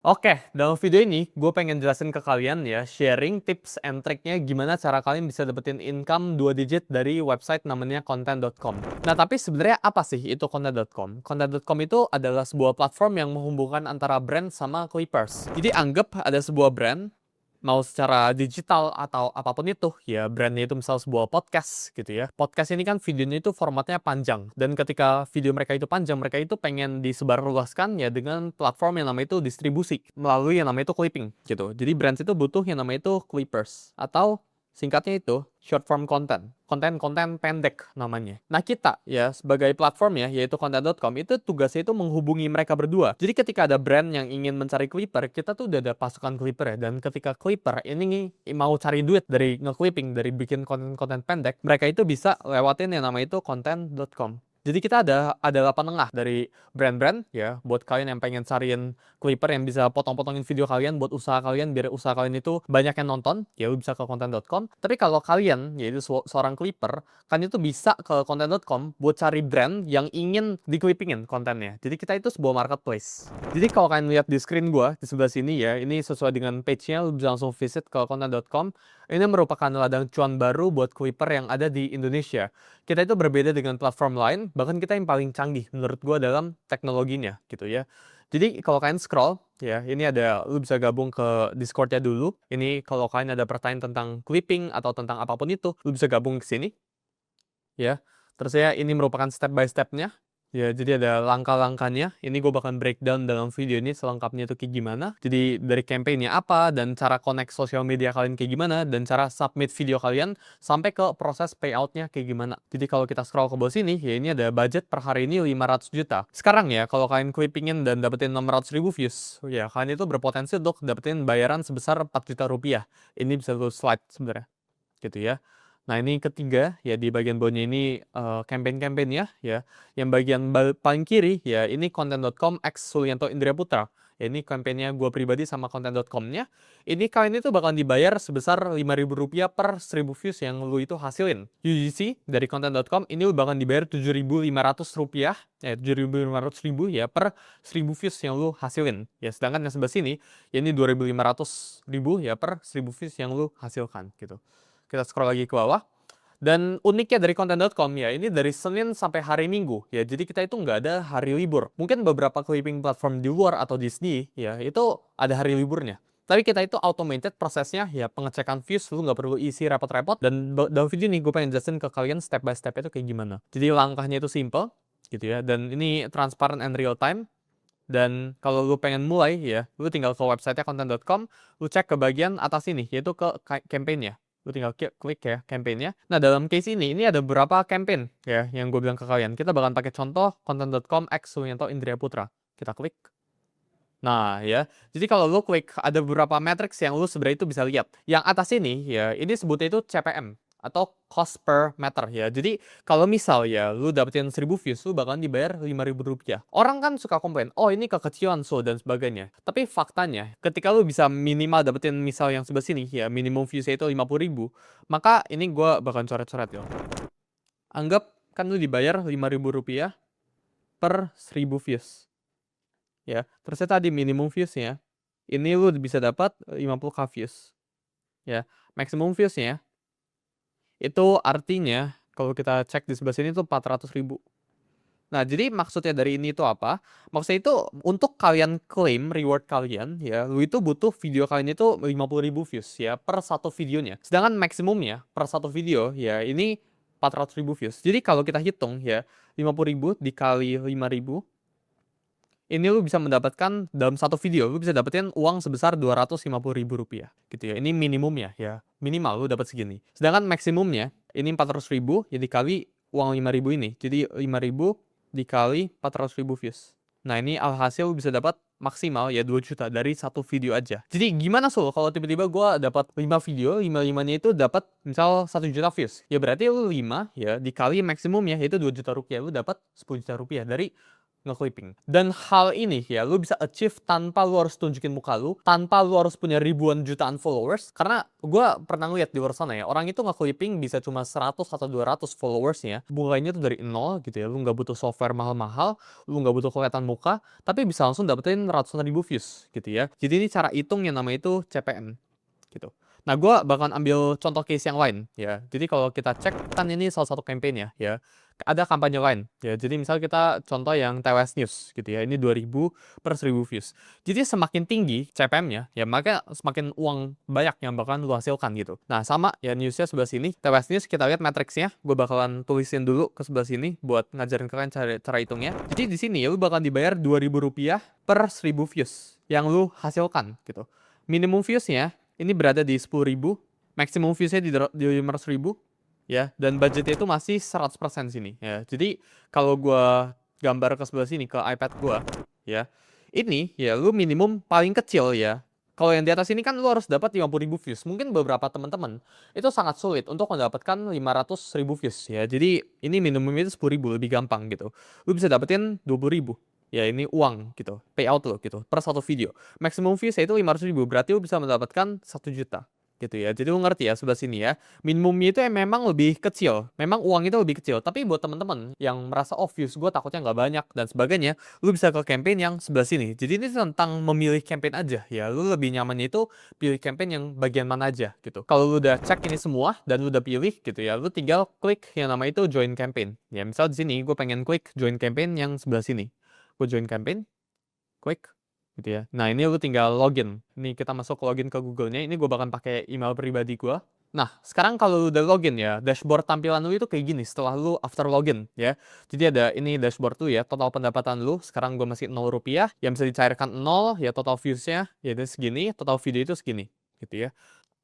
Oke, dalam video ini gue pengen jelasin ke kalian ya, sharing tips and triknya gimana cara kalian bisa dapetin income 2 digit dari website namanya content.com. Nah, tapi sebenarnya apa sih itu content.com? Content.com itu adalah sebuah platform yang menghubungkan antara brand sama clippers. Jadi anggap ada sebuah brand, mau secara digital atau apapun itu, ya brandnya itu misal sebuah podcast gitu ya. Podcast ini kan videonya itu formatnya panjang, dan ketika video mereka itu panjang, mereka itu pengen disebarluaskan ya dengan platform yang namanya itu distribusi, melalui yang namanya itu clipping gitu. Jadi brand itu butuh yang namanya itu clippers, atau singkatnya itu short form content, konten-konten pendek namanya. Nah kita ya sebagai platform ya, yaitu content.com, itu tugasnya itu menghubungi mereka berdua. Jadi ketika ada brand yang ingin mencari clipper, kita tuh udah ada pasukan clipper ya. Dan ketika clipper ini mau cari duit dari nge-clipping, dari bikin konten-konten pendek, mereka itu bisa lewatin yang namanya itu content.com. Jadi kita ada penengah dari brand-brand ya, buat kalian yang pengen cariin clipper yang bisa potong-potongin video kalian buat usaha kalian, biar usaha kalian itu banyak yang nonton, ya lu bisa ke content.com. Tapi kalau kalian yaitu seorang clipper, kan itu bisa ke content.com buat cari brand yang ingin di-clippingin kontennya. Jadi kita itu sebuah marketplace. Jadi kalau kalian lihat di screen gua di sebelah sini ya, ini sesuai dengan page-nya, lu bisa langsung visit ke content.com. Ini merupakan ladang cuan baru buat clipper yang ada di Indonesia. Kita itu berbeda dengan platform lain, bahkan kita yang paling canggih menurut gua dalam teknologinya gitu ya. Jadi kalau kalian scroll ya, ini ada, lu bisa gabung ke Discord-nya dulu. Ini kalau kalian ada pertanyaan tentang clipping atau tentang apapun itu, lu bisa gabung ke sini ya. Terus ya ini merupakan step by step-nya. Ya, jadi ada langkah-langkahnya. Ini gue bakal breakdown dalam video ini selengkapnya itu kayak gimana. Jadi dari campaign-nya apa, dan cara connect sosial media kalian kayak gimana, dan cara submit video kalian, sampai ke proses payout-nya kayak gimana. Jadi kalau kita scroll ke bawah sini, ya ini ada budget per hari ini 500 juta. Sekarang ya, kalau kalian clippingin dan dapetin 600.000 views, ya kalian itu berpotensi untuk dapetin bayaran sebesar 4 juta rupiah. Ini bisa lu slide sebenarnya. Gitu ya. Nah, ini ketiga ya, di bagian bawahnya ini campaign-campaign ya. Yang bagian paling kiri ya, ini content.com X Sulianto Indria Putra. Ya, ini campaignnya gue pribadi sama content.com-nya. Ini kalian itu bakal dibayar sebesar Rp5.000 per 1.000 views yang lu itu hasilin. UGC dari content.com ini lu bakal dibayar Rp7.500, ya Rp7.500.000 ya per 1.000 views yang lu hasilin. Ya, sedangkan yang sebelah sini ya ini Rp2.500.000 ya per 1.000 views yang lu hasilkan gitu. Kita scroll lagi ke bawah. Dan uniknya dari content.com ya, ini dari Senin sampai hari Minggu ya. Jadi kita itu nggak ada hari libur. Mungkin beberapa clipping platform di luar atau Disney ya, itu ada hari liburnya. Tapi kita itu automated prosesnya ya, pengecekan views, lu nggak perlu isi repot-repot. Dan dalam video ini gue pengen jelasin ke kalian step by step itu kayak gimana. Jadi langkahnya itu simple gitu ya. Dan ini transparent and real time. Dan kalau lu pengen mulai ya, lu tinggal ke website-nya content.com, lu cek ke bagian atas ini, yaitu ke campaign-nya. Lu tinggal klik ya campaign-nya. Nah, dalam case ini ada beberapa campaign ya yang gue bilang ke kalian. Kita bakal pakai contoh content.com X Sulianto Indria Putra. Kita klik. Nah ya, jadi kalau lu klik ada beberapa matrix yang lu sebenarnya itu bisa lihat. Yang atas ini ya, ini sebutnya itu CPM atau cost per meter ya. Jadi kalau misal ya lu dapetin 1.000 views, lu bakalan dibayar Rp5.000. Orang kan suka komplain, oh ini kekecilan so dan sebagainya. Tapi faktanya, ketika lu bisa minimal dapetin misal yang sebelah sini ya, minimum viewsnya itu 50.000, maka ini gue bakalan coret-coret ya. Anggap kan lu dibayar Rp5.000 per 1.000 views. Ya, terusnya tadi minimum views-nya, ini lu bisa dapat 50k views. Ya, maximum views-nya itu artinya kalau kita cek di sebelah sini tuh 400.000. Nah, jadi maksudnya dari ini tuh apa? Maksudnya itu untuk kalian claim reward kalian ya, lu itu butuh video kalian itu 50.000 views ya per satu videonya. Sedangkan maksimumnya per satu video ya ini 400.000 views. Jadi kalau kita hitung ya, 50.000 dikali 5.000, ini lu bisa mendapatkan dalam satu video, lu bisa dapetin uang sebesar Rp250.000 gitu ya. Ini minimumnya ya, minimal lu dapat segini. Sedangkan maksimumnya ini 400.000 ya dikali uang 5.000 ini. Jadi 5.000 dikali 400.000 views. Nah, ini alhasil lu bisa dapat maksimal ya 2 juta dari satu video aja. Jadi gimana Sul kalau tiba-tiba gua dapat 5 video, 5-5-nya itu dapat misal 1 juta views. Ya berarti lu 5 ya dikali maksimumnya yaitu 2 juta rupiah, lu dapat 10 juta rupiah dari nge-clipping. Dan hal ini ya lu bisa achieve tanpa lu harus tunjukin muka lu, tanpa lu harus punya ribuan jutaan followers. Karena gue pernah ngeliat di luar sana ya, orang itu nge-clipping bisa cuma 100 atau 200 followersnya. Mulainya tuh dari nol gitu ya, lu nggak butuh software mahal-mahal, lu nggak butuh kelihatan muka, tapi bisa langsung dapetin ratusan ribu views gitu ya. Jadi ini cara hitung yang namanya itu CPM gitu. Nah, gue bakalan ambil contoh case yang lain ya. Jadi kalau kita cek kan ini salah satu campaign ya. Ada kampanye lain ya. Jadi misal kita contoh yang TWS News gitu ya. Ini 2000 per 1000 views. Jadi semakin tinggi CPM-nya ya, maka semakin uang banyak yang bakalan lu hasilkan gitu. Nah, sama ya newsnya sebelah sini. TWS News kita lihat matriksnya. Gue bakalan tulisin dulu ke sebelah sini buat ngajarin kalian cara hitungnya. Jadi di sini ya lu bakalan dibayar Rp2.000 per 1000 views yang lu hasilkan gitu. Minimum viewsnya ini berada di 10.000, maksimum viewsnya di 500.000, ya, dan budgetnya itu masih 100% sini, ya. Jadi kalau gue gambar ke sebelah sini, ke iPad gue, ya, ini ya lu minimum paling kecil ya. Kalau yang di atas ini kan lu harus dapat 50.000 views. Mungkin beberapa teman-teman itu sangat sulit untuk mendapatkan 500.000 views ya. Jadi ini minimumnya itu 10.000, lebih gampang gitu. Lu bisa dapetin 20.000. Ya ini uang gitu, payout lo gitu, per satu video. Maximum views itu 500.000, berarti lo bisa mendapatkan 1 juta gitu ya. Jadi lo ngerti ya sebelah sini ya. Minimumnya itu memang lebih kecil, memang uang itu lebih kecil. Tapi buat teman-teman yang merasa views gue takutnya nggak banyak dan sebagainya, lo bisa ke campaign yang sebelah sini. Jadi ini tentang memilih campaign aja ya. Lo lebih nyamannya itu pilih campaign yang bagian mana aja gitu. Kalau lo udah cek ini semua dan lo udah pilih gitu ya, lo tinggal klik yang nama itu join campaign. Ya misal di sini gue pengen klik join campaign yang sebelah sini. Gue join campaign, klik gitu ya. Nah ini lu tinggal login. Ini kita masuk login ke Google-nya. Ini gue bakal pakai email pribadi gue. Nah sekarang kalau lu udah login ya, dashboard tampilan lu itu kayak gini setelah lu after login ya. Jadi ada ini dashboard tuh ya, total pendapatan lu. Sekarang gue masih Rp0 yang bisa dicairkan 0 ya, total views-nya ya itu segini, total video itu segini gitu ya.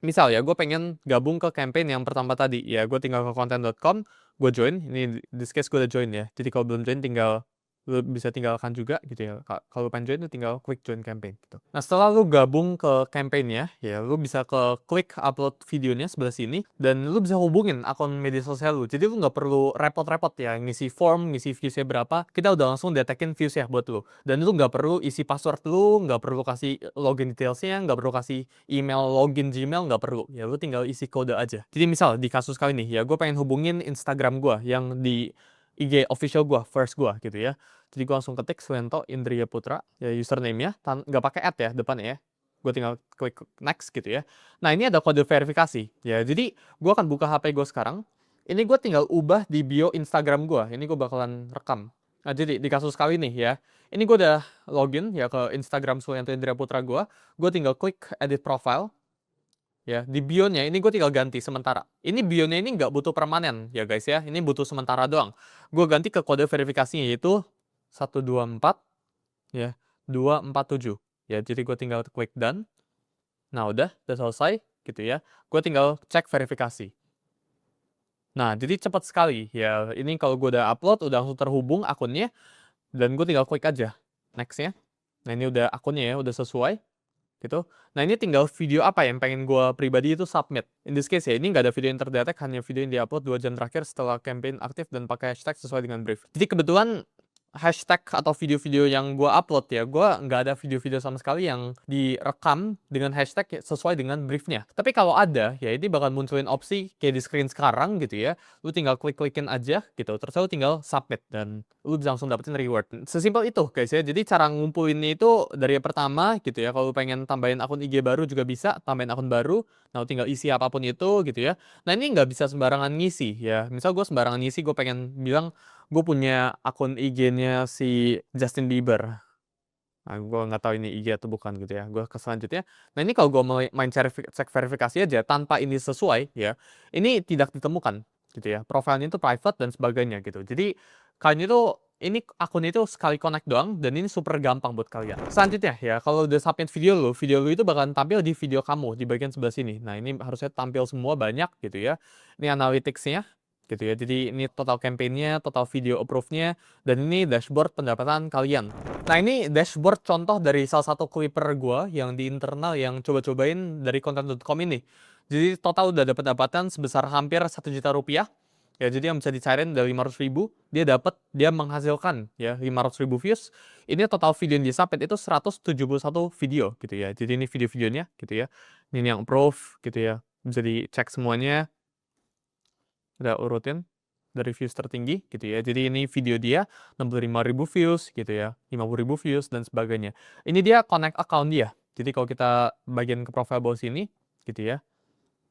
Misal ya, gue pengen gabung ke campaign yang pertama tadi ya, gue tinggal ke content.com, gue join. Ini this case gue udah join ya. Jadi kalau belum join tinggal lu bisa tinggalkan juga gitu ya. Kalau pengen join lu tinggal klik join campaign gitu. Nah setelah lu gabung ke campaign-nya ya, lu bisa ke klik upload videonya sebelah sini dan lu bisa hubungin akun media sosial lu. Jadi lu nggak perlu repot-repot ya ngisi form, ngisi viewsnya berapa, kita udah langsung detekin viewsnya buat lu. Dan lu nggak perlu isi password lu, nggak perlu kasih login detailsnya, nggak perlu kasih email login Gmail, nggak perlu ya, lu tinggal isi kode aja. Jadi misal di kasus kali ini ya, gue pengen hubungin Instagram gue yang di IG official gue, first gue gitu ya. Jadi gue langsung ketik Suyanto Indriya Putra, ya username-nya, nggak pakai @ ya depannya ya. Gue tinggal klik next gitu ya. Nah ini ada kode verifikasi ya. Jadi gue akan buka HP gue sekarang. Ini gue tinggal ubah di bio Instagram gue. Ini gue bakalan rekam. Nah jadi di kasus kali ini ya, ini gue udah login ya ke Instagram Suyanto Indriya Putra gue. Gue tinggal klik edit profile. Ya, di bio-nya ini gue tinggal ganti sementara. Ini bio-nya ini nggak butuh permanen ya guys ya. Ini butuh sementara doang. Gue ganti ke kode verifikasinya yaitu 124 ya 247. Ya, jadi gue tinggal klik done. Nah, udah selesai gitu ya. Gue tinggal cek verifikasi. Nah, jadi cepat sekali ya. Ini kalau gue udah upload, udah langsung terhubung akunnya dan gue tinggal klik aja next-nya. Nah, ini udah akunnya ya, udah sesuai gitu. Nah ini tinggal video apa yang pengen gue pribadi itu submit. In this case ya, ini nggak ada video yang terdetek, hanya video yang diupload 2 jam terakhir setelah campaign aktif dan pakai hashtag sesuai dengan brief. Jadi kebetulan hashtag atau video-video yang gue upload ya, gue nggak ada video-video sama sekali yang direkam dengan hashtag sesuai dengan briefnya. Tapi kalau ada, ya ini bakal munculin opsi kayak di screen sekarang gitu ya. Lu tinggal klik-klikin aja gitu, terus lu tinggal submit dan lu bisa langsung dapetin reward. Sesimpel itu guys ya. Jadi cara ngumpulinnya itu dari yang pertama gitu ya. Kalau pengen tambahin akun IG baru juga bisa, tambahin akun baru. Nah lu tinggal isi apapun itu gitu ya. Nah ini nggak bisa sembarangan ngisi ya. Misal gue sembarangan ngisi, gue pengen bilang gue punya akun IG-nya si Justin Bieber. Nah, gue nggak tahu ini IG atau bukan gitu ya. Gue ke selanjutnya. Nah ini kalau gue main cek verifikasi aja tanpa ini sesuai ya, ini tidak ditemukan gitu ya. Profilnya itu private dan sebagainya gitu. Jadi kalian itu ini akun itu sekali connect doang dan ini super gampang buat kalian. Selanjutnya ya, kalau udah submit video lu itu bakalan tampil di video kamu di bagian sebelah sini. Nah ini harusnya tampil semua banyak gitu ya. Ini analytics-nya gitu ya. Jadi ini total campaign-nya, total video approve-nya, dan ini dashboard pendapatan kalian. Nah ini dashboard contoh dari salah satu clipper gue yang di internal yang coba-cobain dari content.com ini. Jadi total udah dapat pendapatan sebesar hampir 1 juta rupiah. Ya, jadi yang bisa dicairin dari 500.000, dia menghasilkan ya 500.000 views. Ini total video yang di-submit itu 171 video gitu ya. Jadi ini video-videonya gitu ya. Ini yang approve gitu ya. Bisa dicek semuanya. Udah urutin dari views tertinggi gitu ya. Jadi ini video dia 65.000 views gitu ya, 50.000 views dan sebagainya. Ini dia connect account dia. Jadi kalau kita bagian ke profile bawah sini gitu ya.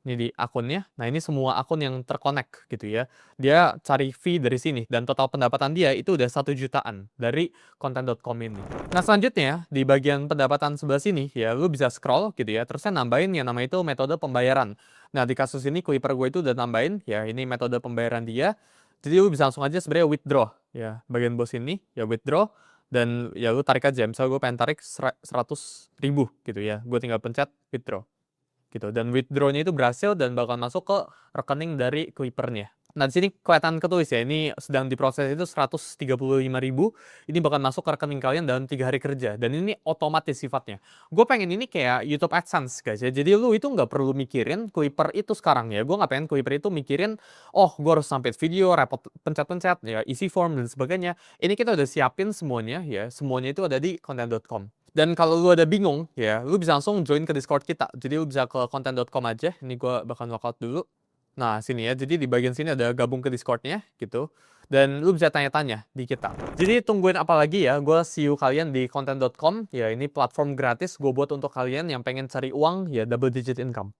Ini di akunnya. Nah, ini semua akun yang terkonek gitu ya. Dia cari fee dari sini dan total pendapatan dia itu udah 1 jutaan dari konten.com ini. Nah, selanjutnya di bagian pendapatan sebelah sini ya lu bisa scroll gitu ya. Terusnya nambahin yang namanya itu metode pembayaran. Nah, di kasus ini Kuiper gue itu udah nambahin ya ini metode pembayaran dia. Jadi lu bisa langsung aja sebenarnya withdraw ya. Bagian bawah sini ya withdraw dan ya lu tarik aja. Misalnya gue pengen tarik 100.000 gitu ya. Gue tinggal pencet withdraw gitu. Dan withdraw-nya itu berhasil dan bakal masuk ke rekening dari Kuipernya. Nah, di sini kelihatan ketulis ya, ini sedang diproses itu 135.000. Ini bakal masuk ke rekening kalian dalam 3 hari kerja. Dan ini otomatis sifatnya. Gue pengen ini kayak YouTube AdSense guys ya. Jadi lu itu nggak perlu mikirin Kuiper itu sekarang ya. Gue nggak pengen Kuiper itu mikirin, oh gue harus sampai video, repot pencet-pencet, ya isi form dan sebagainya. Ini kita udah siapin semuanya ya. Semuanya itu ada di content.com. Dan kalau lu ada bingung, ya, lu bisa langsung join ke Discord kita. Jadi lu bisa ke content.com aja. Ini gua bakal lockout dulu. Nah, sini ya. Jadi di bagian sini ada gabung ke Discord-nya gitu. Dan lu bisa tanya-tanya di kita. Jadi tungguin apa lagi ya? Gua see you kalian di content.com. Ya, ini platform gratis gue buat untuk kalian yang pengen cari uang ya double digit income.